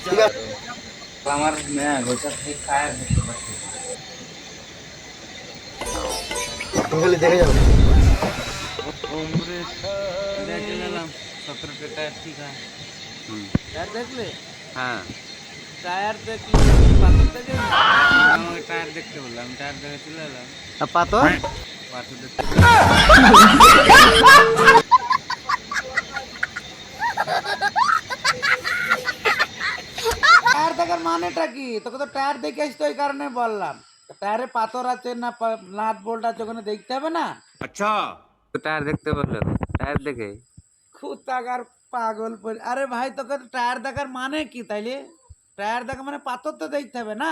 ঠিক আছে আমার গোটা ঠিক টায়ার দেখতে পাচ্ছি খালি দেখে যাবো देख लेलाम 17 टायर ठीक है टायर देख ले हाँ टायर देख ले पाथर देखे আমাকে টায়ার দেখতে বললাম টায়ার দেখে চলে এলাম अब पाथर পাথর দেখতে টায়ার দেখার মানেটা কি তোকে তো টায়ার দেখে আসতে ওই কারণে বললাম টায়ারে পাথর আছে না নাট বোল্ট আছে ওখানে দেখতে হবে না अच्छा तो टायर देखते बोल टायर देखे খুতাগার পাগল আরে ভাই তোকে টায়ার দেখার মানে কি তাইলে টায়ার দেখা মানে পাথর তো দেখতে হবে না